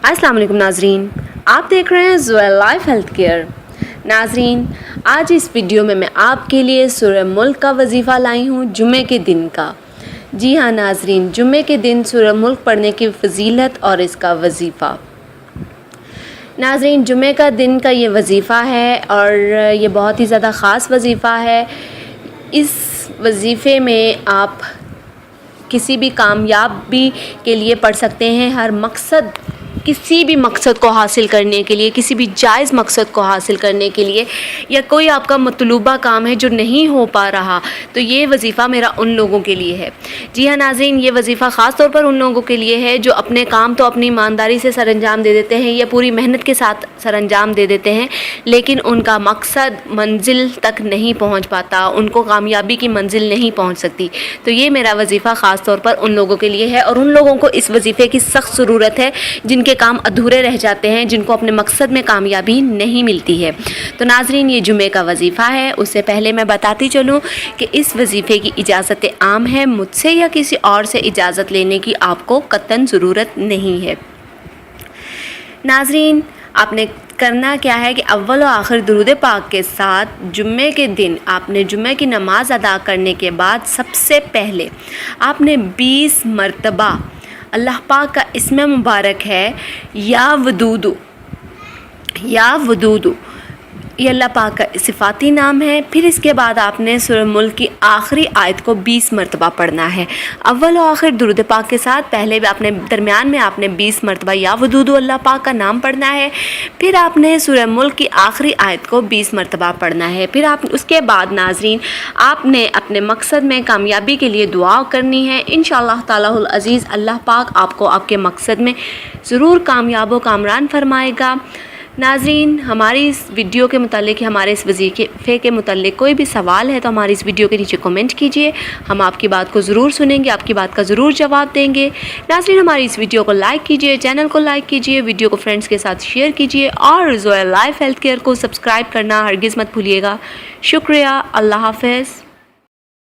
अस्सलाम वालेकुम नाजरीन, आप देख रहे हैं ज़ोया लाइफ हेल्थ केयर। नाजरीन, आज इस वीडियो में मैं आपके लिए सूरह मुल्क का वजीफ़ा लाई हूँ जुमे के दिन का। जी हाँ नाजरीन, जुमे के दिन सूरह मुल्क पढ़ने की फजीलत और इसका वजीफ़ा। नाजरीन, जुमे का दिन का ये वजीफ़ा है और ये बहुत ही ज़्यादा ख़ास वजीफ़ा है। इस वजीफ़े में आप किसी भी कामयाबी के लिए पढ़ सकते हैं। हर मकसद, किसी भी मकसद को हासिल करने के लिए, किसी भी जायज़ मकसद को हासिल करने के लिए, या कोई आपका मतलूबा काम है जो नहीं हो पा रहा, तो ये वजीफ़ा मेरा उन लोगों के लिए है। जी हाँ नाज़रीन, ये वजीफ़ा ख़ास तौर पर उन लोगों के लिए है जो अपने काम तो अपनी ईमानदारी से सरअंजाम दे देते हैं या पूरी मेहनत के साथ सरअंजाम दे देते हैं, लेकिन उनका मकसद मंजिल तक नहीं पहुँच पाता, उनको कामयाबी की मंजिल नहीं पहुँच सकती। तो ये मेरा वजीफ़ा ख़ास तौर पर उन लोगों के लिए है और उन लोगों को इस वजीफ़े की सख्त ज़रूरत है जिनके काम अधूरे रह जाते हैं, जिनको अपने मकसद में कामयाबी नहीं मिलती है। तो नाजरीन, ये जुमे का वजीफ़ा है। उससे पहले मैं बताती चलूँ कि इस वजीफ़े की इजाज़त आम है, मुझसे या किसी और से इजाज़त लेने की आपको कतई ज़रूरत नहीं है। नाजरीन, आपने करना क्या है कि अव्वल और आखिर दुरूद पाक के साथ जुम्मे के दिन आपने जुम्मे की नमाज़ अदा करने के बाद सबसे पहले आपने 20 मरतबा अल्लाह पाक का इस्म मुबारक है या वदूदु, ये अल्लाह पाक का सिफ़ाती नाम है। फिर इसके बाद आपने सूरह मुल्क की आखिरी आयत को 20 मरतबा पढ़ना है। अव्वल और आखिर दुरूद पाक के साथ पहले भी आपने दरमियान में आपने 20 मरतबा या वदूदु अल्लाह पाक का नाम पढ़ना है। फिर आपने सूरह मुल्क की आखिरी आयत को 20 मरतबा पढ़ना है। फिर आप उसके बाद नाजरीन आपने अपने मकसद में कामयाबी के लिए दुआ करनी है। इंशाअल्लाह तालाहुल अज़ीज़ अल्लाह पाक आपको आपके मकसद में ज़रूर कामयाब व कामरान फरमाएगा। नाज़रीन, हमारी इस वीडियो के मुतालिक, हमारे इस वजीफ़े के मुतालिक कोई भी सवाल है तो हमारी इस वीडियो के नीचे कमेंट कीजिए। हम आपकी बात को ज़रूर सुनेंगे, आपकी बात का ज़रूर जवाब देंगे। नाज़रीन, हमारी इस वीडियो को लाइक कीजिए, चैनल को लाइक कीजिए, वीडियो को फ्रेंड्स के साथ शेयर कीजिए और ज़ोया लाइफ हेल्थ केयर को सब्सक्राइब करना हरगिज़ मत भूलिएगा। शुक्रिया। अल्लाह हाफ़िज़।